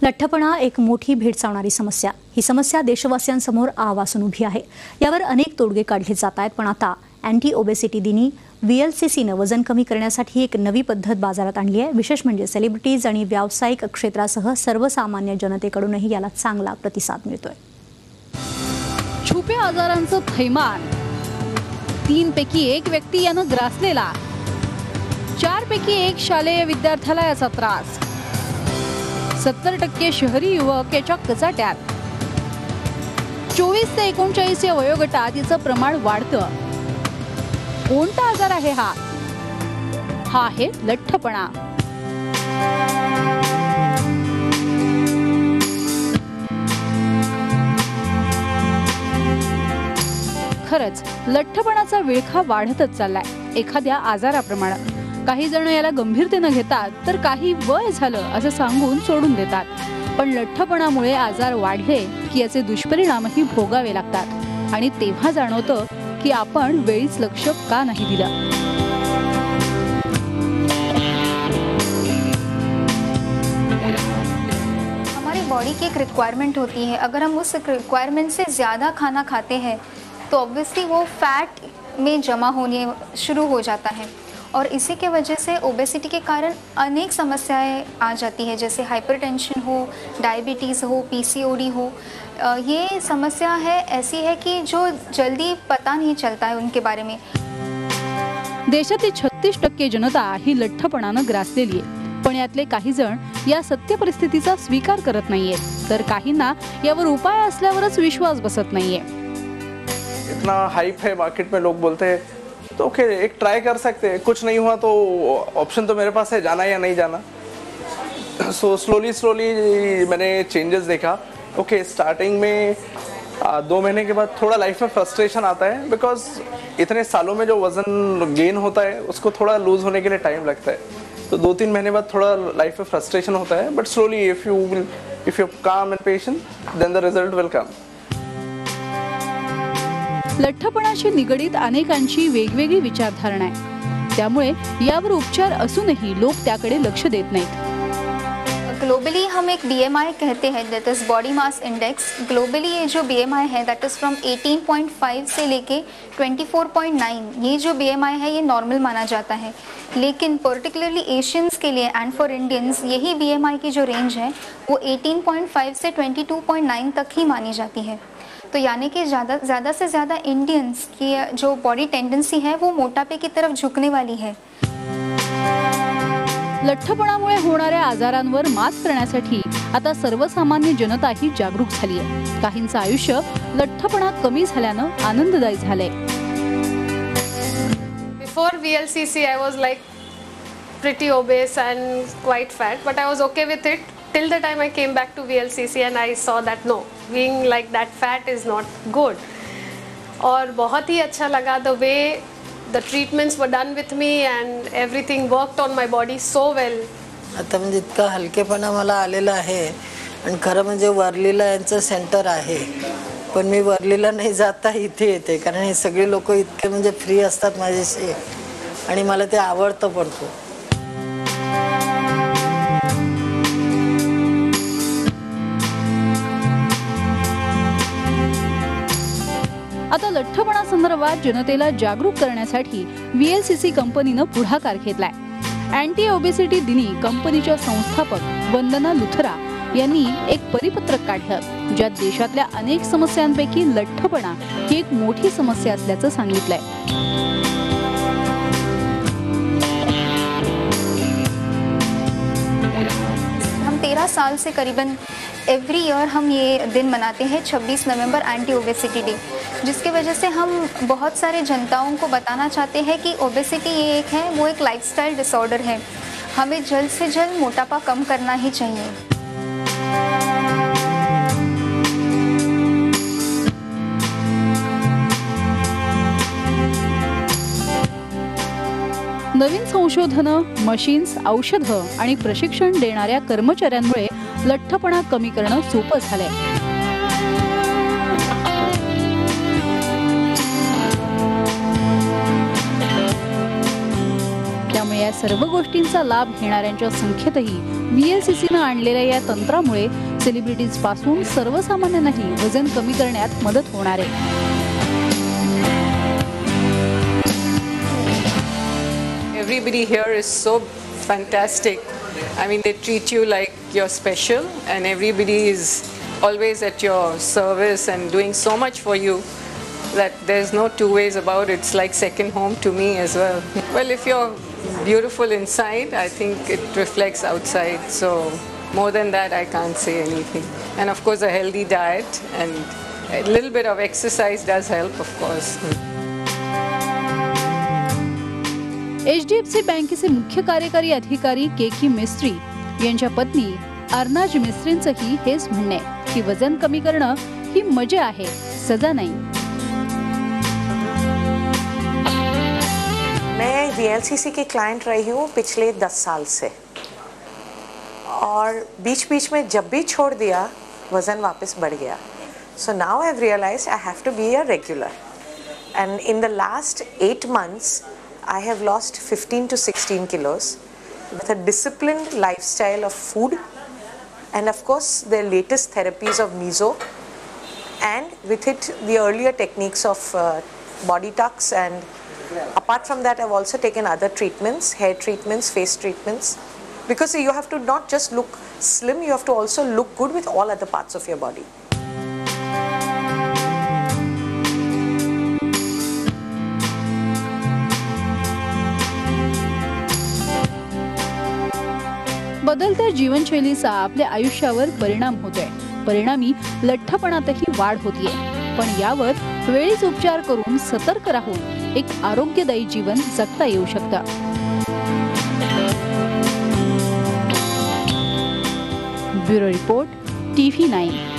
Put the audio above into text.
लठ्ठपणा एक मोठी भेडसावणारी समस्या. ही समस्या देशवासियांसमोर आवासून उभी आहे. यावर अनेक तोडगे काढले जात आहेत, पण आता अँटी ओबेसिटी दिनी VLCCनं वजन कमी करण्यासाठी एक नवी पद्धत बाजारात आणली आहे. विशेष म्हणजे सेलिब्रिटीज आणि व्यावसायिक क्षेत्रासह सर्वसामान्य जनतेकडूनही याला चांगला प्रतिसाद मिळतोय. छुपे आजारांचं थैमान, 3 पैकी 1 व्यक्ती यानं ग्रासलेला, 4 पैकी 1 शालेय विद्यार्थ्याला याचा त्रास, 70% शहरी युवक याच्या कचाट्यात, 24 ते 39 या वयोगटात याचं प्रमाण वाढतं. कोणता आजार आहे हा? आहे लठ्ठपणा. खरंच लठ्ठपणाचा विळखा वाढतच चाललाय, एखाद्या आजाराप्रमाणे. काही जण याला गंभीरतेने घेतात, तर काही वय झालं असं सांगून सोडून देतात. पण लठ्ठपणामुळे आजार वाढले की याचे दुष्परिणामही भोगावे लागतात, आणि तेव्हा जाणवतं की आपण वेळीच लक्ष का नाही दिलं. हमारी बॉडी की एक रिक्वायरमेंट होती है. अगर हम उस रिक्वायरमेंट से ज़्यादा खाना खाते हैं तो ऑब्वियसली वो फैट में जमा होने शुरू हो जाता है, और इसी के वजह से ओबेसिटी के कारण अनेक समस्याएं आ जाती है, जैसे हाइपरटेंशन हो, डायबिटीज़ हो, PCOD हो. ये समस्या है ऐसी है कि जो जल्दी पता नहीं चलता है उनके बारे में. देशातील 36% जनता ही लठ्ठपणानं ग्रासलेली आहे, पण यातले काही जण या सत्य परिस्थितीचा स्वीकार करत नाहीयेत, तर काहींना यावर उपाय असल्यावरच विश्वास बसत नाहीये. इतना हाइप है मार्केट में, लोग बोलते हैं तो ओके एक ट्राई कर सकते हैं, कुछ नहीं हुआ तो ऑप्शन तो मेरे पास है, जाना या नहीं जाना. सो स्लोली मैंने चेंजेस देखा. ओके स्टार्टिंग में 2 महीने के बाद थोड़ा लाइफ में फ्रस्ट्रेशन आता है, बिकॉज इतने सालों में जो वज़न गेन होता है उसको थोड़ा लूज होने के लिए टाइम लगता है. तो 2-3 महीने बाद थोड़ा लाइफ में फ्रस्ट्रेशन होता है, but slowly if you calm and patient then the result will come. लठ्ठपणाशी निगडीत अनेकांची वेगवेगळी विचारधारणा आहे, त्यामुळे यावर उपचार असूनही लोक त्याकडे लक्ष देत नाहीत. ग्लोबली हम एक BMI कहते हैं, that is body mass index. Globally ये जो BMI है दैट इज़ फ्रॉम 18.5 से लेके 24.9. ये जो BMI है ये नॉर्मल माना जाता है, लेकिन पर्टिकुलरली एशियंस के लिए एंड फॉर इंडियंस यही BMI की जो रेंज है वो 18.5 से 22.9 तक ही मानी जाती है. तो यानी कि ज़्यादा से ज़्यादा इंडियंस की जो बॉडी टेंडेंसी है वो मोटापे की तरफ झुकने वाली है. लठ्ठपणामुळे होणाऱ्या आजारांवर मात करण्यासाठी आता सर्वसामान्य जनताही जागरूक झाली आहे. काहींचं आयुष्य लठ्ठपणा कमी झाल्यानं आनंददायी झालंय. Before VLCC I was like pretty obese and quite fat, but I was okay with it till the time I came back to VLCC and I saw that no, being like that fat is not good. और बहुत ही अच्छा लगा the way the treatments were done with me and everything worked on my body so well. आता म्हणजे इतका हलकेपणा मला आलेला आहे, आणि खरं म्हणजे वर्लीला यांचं सेंटर आहे, पण मी वर्लीला नाही जाता इथे येते, कारण हे सगळे लोक इतके म्हणजे फ्री असतात माझ्याशी, आणि मला ते आवडतं पण खूप. आता लठ्ठपणा संदर्भात जनतेला जागरूक करण्यासाठी VLCC कंपनीनं पुढाकार घेतलाय. अँटी ओबेसिटी दिनी कंपनीच्या संस्थापक वंदना लुथरा यांनी एक परिपत्रक काढलं, ज्यात देशातल्या अनेक समस्यांपैकी लठ्ठपणा ही एक मोठी समस्या असल्याचं सांगितलंय. हम 13 साल से करीबन एवरी ईयर हम ये दिन मनाते हैं 26 नवंबर एंटी ओबेसिटी डे, जिसके वजह से हम बहुत सारे जनताओं को बताना चाहते हैं कि ओबेसिटी ये एक है, वो एक लाइफस्टाइल डिसऑर्डर है. हमें जल्द से जल्द मोटापा कम करना ही चाहिए. नवीन संशोधनं, मशीन्स, औषधं आणि प्रशिक्षण देणाऱ्या कर्मचाऱ्यांमुळे लठ्ठपणा कमी करणं सोपं झालंय. त्यामुळे या सर्व गोष्टींचा लाभ घेणाऱ्यांच्या संख्येतही VLCCनं आणलेल्या या तंत्रामुळे सेलिब्रिटीज पासून सर्वसामान्यांनाही वजन कमी करण्यात मदत होणार आहे. Everybody here is so fantastic. I mean, they treat you like you're special, and everybody is always at your service and doing so much for you that there's no two ways about it. It's like second home to me as well. Well, if you're beautiful inside, I think it reflects outside. So more than that, I can't say anything. And of course, a healthy diet and a little bit of exercise does help, of course. HDFC बँकेचे मुख्य कार्यकारी अधिकारी के मिस्त्री यांच्या पत्नी अर्नाज मिस्त्रींचंही हेच म्हणणे की वजन कमी करणं ही मजा आहे, सजा नाही. मैं VLCC की क्लाइंट रही हूँ पिछले 10 साल से, और बीच बीच में जब भी छोड़ दिया वज़न वापस बढ़ गया. So now I've realized I have to be a regular, and in the last 8 months I have lost 15 to 16 kilos with a disciplined lifestyle of food, and of course the latest therapies of meso, and with it the earlier techniques of body tucks, and apart from that I've also taken other treatments, hair treatments, face treatments, because you have to not just look slim, you have to also look good with all other parts of your body. बदलत्या जीवनशैलीचा आपल्या आयुष्यावर परिणाम होतोय. परिणामी लठ्ठपणातही वाढ होतीये. पण यावर वेळीच उपचार करून सतर्क राहून एक आरोग्यदायी जीवन जगता येऊ शकतं. Bureau report TV9.